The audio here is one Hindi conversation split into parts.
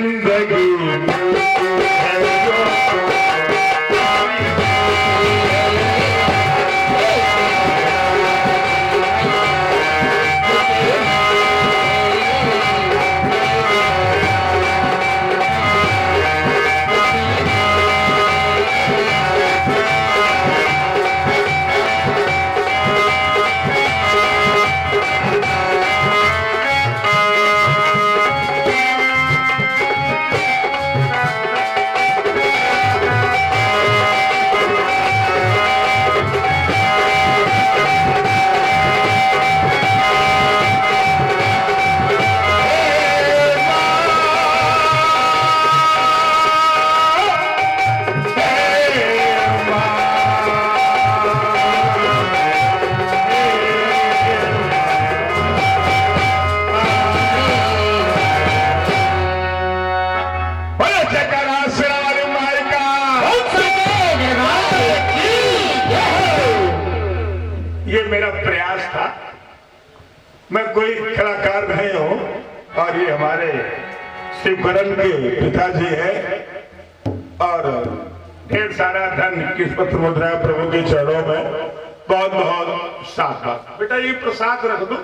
जिंदगी मेरा प्रयास था। मैं कोई कलाकार नहीं हूं और ये हमारे शिवकरण के पिताजी हैं और ढेर सारा धन किस्मत मुद्रा प्रभु के चरणों में बहुत बहुत साथ। बेटा ये प्रसाद रख दो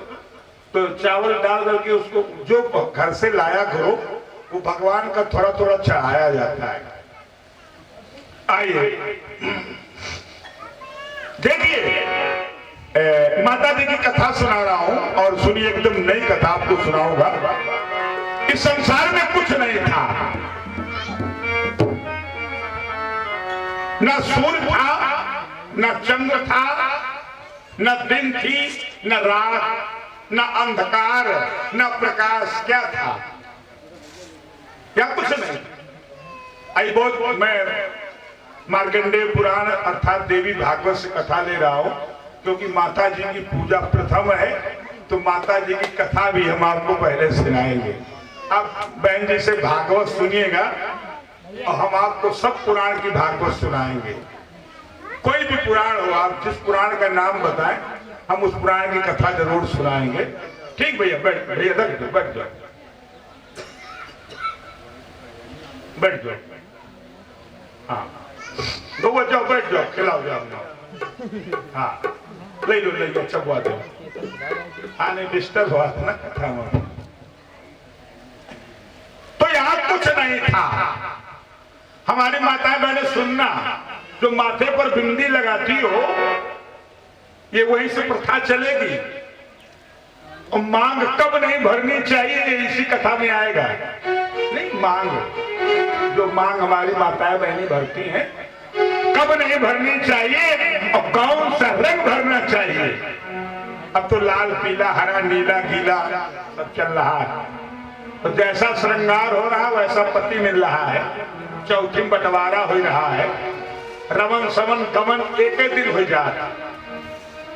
तो चावल डाल करके उसको जो घर से लाया करो वो भगवान का थोड़ा थोड़ा चढ़ाया जाता है। आइए देखिए माता जी की कथा सुना रहा हूं और सुनिए एकदम नई कथा आपको सुनाऊंगा। इस संसार में कुछ नहीं था, न सूर्य था, न चंद्र था, न दिन थी, न रात, न अंधकार, न प्रकाश। क्या था? क्या कुछ नहीं। आई बहुत मैं मार्कंडेय पुराण अर्थात देवी भागवत से कथा ले रहा हूं क्योंकि माता जी की पूजा प्रथम है, तो माता जी की कथा भी हम आपको पहले सुनाएंगे। अब बहन जी से भागवत सुनिएगा और हम आपको सब पुराण की भागवत सुनाएंगे। कोई भी पुराण हो, आप जिस पुराण का नाम बताएं हम उस पुराण की कथा जरूर सुनाएंगे। ठीक भैया, बैठ भैया, बैठ जाओ, बैठ जाओ, बैठ जाओ। हाँ दो बच्चों बैठ जाओ, खिलाओ जाओ। हाँ ले लो, ले लो, चबवा दो। हाँ नहीं डिस्टर्ब हुआ था ना कथा में। तो यहाँ कुछ नहीं था। हमारी माताएं बहने सुनना, जो माथे पर बिंदी लगाती हो ये वहीं से प्रथा चलेगी। और मांग कब नहीं भरनी चाहिए ये इसी कथा में आएगा। नहीं मांग, जो मांग हमारी माताएं बहनें भरती हैं कब नहीं भरनी चाहिए और कौन सा रंग भरना चाहिए। अब तो लाल पीला हरा नीला गीला सब चल रहा है। तो जैसा श्रृंगार हो रहा वैसा पति मिल रहा है, चौथी बंटवारा हो रहा है, रमन समन गमन एक ही दिन हो जाता।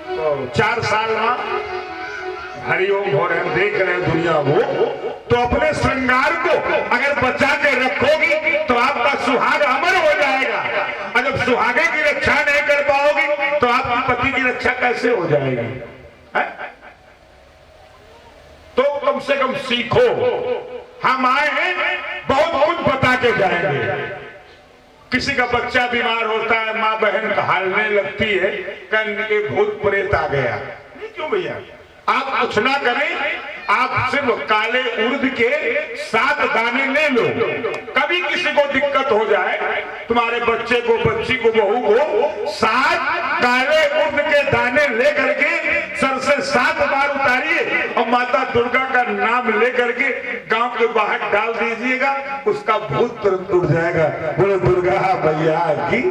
तो 4 साल में हरिओम हो रहे हैं, देख रहे हैं दुनिया वो। तो अपने श्रृंगार को अगर बचा के रखोगी तो आपका सुहाग अमर हो जाएगा। और जब सुहागे की रक्षा नहीं कर पाओगी तो आपकी पति की रक्षा कैसे हो जाएगी? है? तो कम से कम सीखो। हम आए हैं बहुत कुछ बता के जाएंगे। किसी का बच्चा बीमार होता है, माँ बहन हालने लगती है, कहने के भूत प्रेत आ गया। नहीं क्यों भैया, आप कुछ ना करें, आप सिर्फ काले उर्द के 7 दाने ले लो। कभी किसी को दिक्कत हो जाए, तुम्हारे बच्चे को, बच्ची को, बहू को 7 काले उर्द के दाने लेकर के सर से 7 बार उतारिए और माता दुर्गा का नाम लेकर के गांव के बाहर डाल दीजिएगा, उसका भूत तुरंत उड़ जाएगा। बोलो दुर्गा भैया की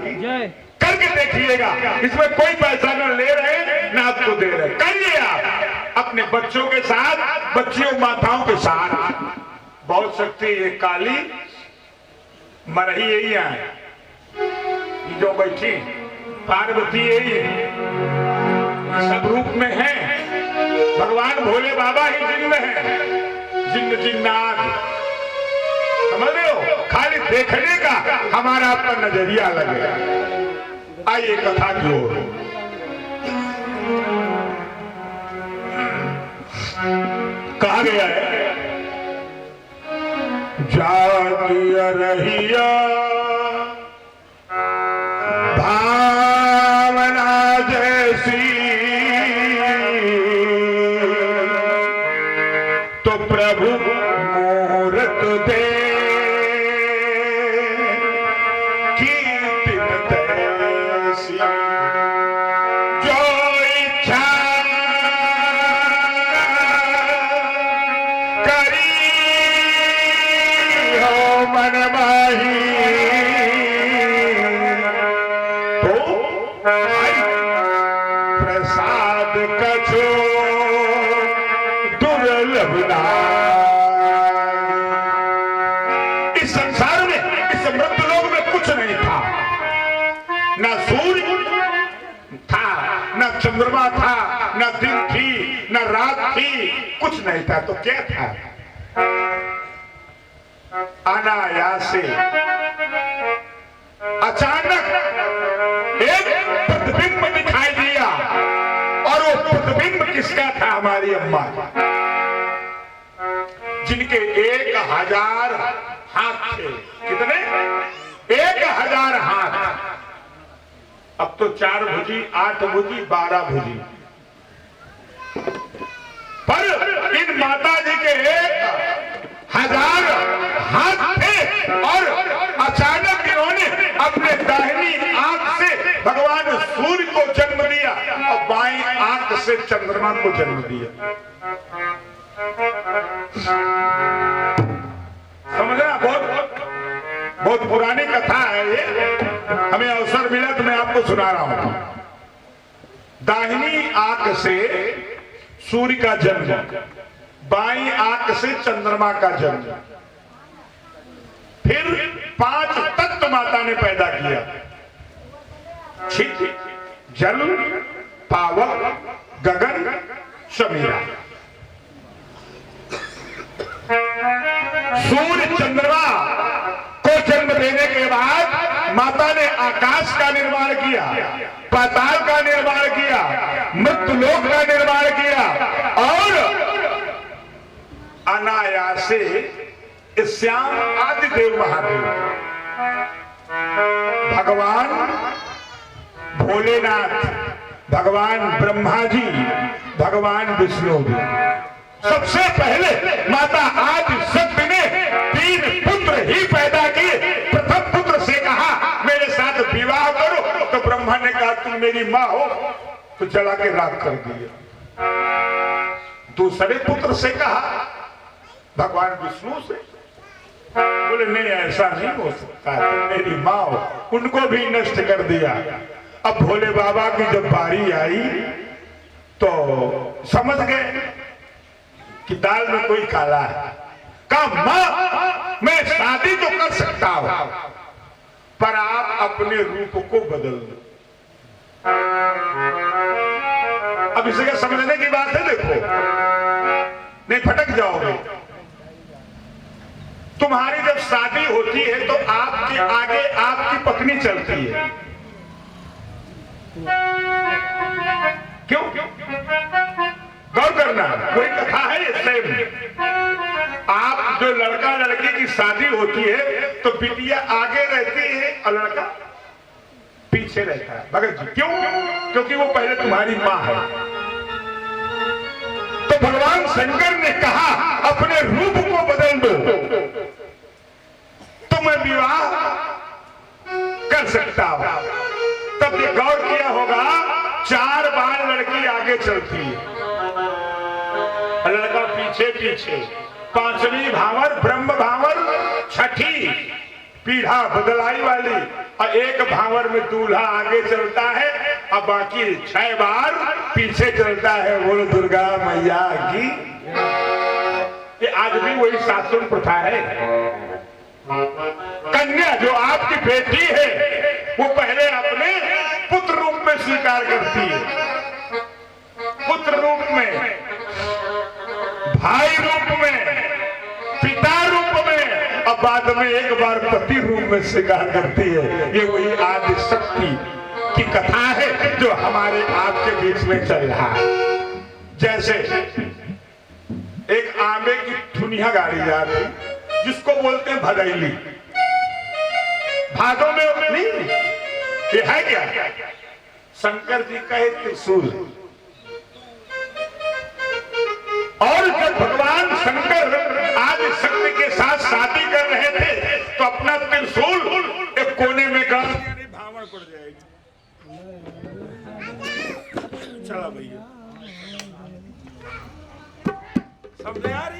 करके देखिएगा। इसमें कोई पैसा न ले रहे न आपको दे रहे। करिए आप अपने बच्चों के साथ, बच्चियों माताओं के साथ। बहुत शक्ति ये काली मरही यही है, जो बैठी पार्वती यही है, सब रूप में है। भगवान भोले बाबा ही जिन्न है, जिन्न जिन्नात। समझ रहे हो? खाली देखने का हमारा आपका नजरिया लगेगा। आइए कथा की ओर। कहा गया है जाती रहिया भावना जैसी तो प्रभु मूर्त दे कीर्तन तैसी जो इच्छा करी हो मन माही तो प्रसाद कछो दुर्लभ इस संसार में, इस मृत्यलोक में कुछ नहीं था। ना सूर्य था, ना चंद्रमा था, ना दिन थी, ना रात थी, कुछ नहीं था। तो क्या था? अनायास से अचानक एक प्रतिबिंब दिखाई दिया, और वो प्रतिबिंब किसका था? हमारी अम्मा का, जिनके 1000 हाथ थे। कितने? 1000 हाथ। अब तो 4 भुजी, 8 भुजी, 12 भुजी। पर इन माता जी के 1000 हाथ थे, और अचानक इन्होंने अपने दाहिनी आंख से भगवान सूर्य को जन्म दिया, और बाईं आंख से चंद्रमा को जन्म दिया। समझना? बहुत पुरानी कथा है ये। हमें अवसर मिला तो मैं आपको सुना रहा हूं। दाहिनी आंख से सूर्य का जन्म, बाईं आंख से चंद्रमा का जन्म, फिर 5 तत्व माता ने पैदा किया। छित, जल, पावक, गगन, समीरा। सूर्य चंद्रमा को जन्म देने के बाद माता ने आकाश का निर्माण किया, पाताल का निर्माण किया, मृत्युलोक का निर्माण किया, और अनायास से श्याम आदिदेव महादेव, भगवान भोलेनाथ, भगवान ब्रह्मा जी, भगवान विष्णु जी, सबसे पहले माता आदि शक्ति ने 3 पुत्र ही पैदा किए। प्रथम पुत्र से कहा मेरे साथ विवाह करो, तो ब्रह्मा ने कहा तुम मेरी माँ हो, तो जला के राख कर दिया। दूसरे पुत्र से कहा भगवान विष्णु से, बोले नहीं ऐसा नहीं हो सकता, तुम मेरी माँ हो, उनको भी नष्ट कर दिया। अब भोले बाबा की जब बारी आई तो समझ गए कि दाल में कोई काला है। कहा माँ मैं शादी तो कर सकता हूं, पर आप अपने रूप को बदल दो। अब इसे क्या समझने की बात है? देखो, नहीं फटक जाओगे। तुम्हारी जब शादी होती है तो आपके आगे आपकी पत्नी चलती है। क्यों? गौर करना, कोई कथा है इससे। आप जो लड़का लड़की की शादी होती है तो बिटिया आगे रहती है और लड़का पीछे रहता है। भगत जी क्यों? क्योंकि वो पहले तुम्हारी माँ है। तो भगवान शंकर ने कहा अपने रूप को बदल दो, तो मैं विवाह कर सकता हूं। तब ये गौर किया होगा, 4 बार लड़की आगे चलती है, लड़का पीछे पीछे, 5वीं भावर ब्रह्म भावर, 6ठी पीढ़ा बदलाई वाली, और 1 भावर में दूल्हा आगे चलता है और बाकी 6 बार पीछे चलता है। बोलो दुर्गा मैया की। ये आज भी वही शासन प्रथा है। कन्या जो आपकी बेटी है वो पहले अपने पुत्र रूप में स्वीकार करती है, पुत्र रूप में, भाई रूप में, पिता रूप में, और बाद में एक बार पति रूप में स्वीकार करती है। ये वही आदि शक्ति की कथा है जो हमारे आपके बीच में चल रहा है। जैसे एक आंबे की धुनिया गाड़ी जा रही, जिसको बोलते हैं भदैली। भादों में नहीं, ये है क्या? शंकर जी का एक त्रिशूल। और जब भगवान शंकर आदि शक्ति के साथ शादी कर रहे थे तो अपना त्रिशूल एक कोने में गाड़ दिया, नहीं भावड़ पड़ जाएगी। चला भैया, समझे आ रही?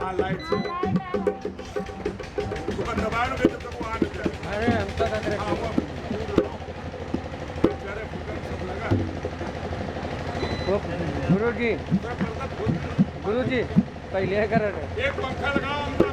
हाँ लाइट से दबाए तो वो आ न जाए। अरे हम तो गुरु जी पहले कर एक पंखा लगाओ।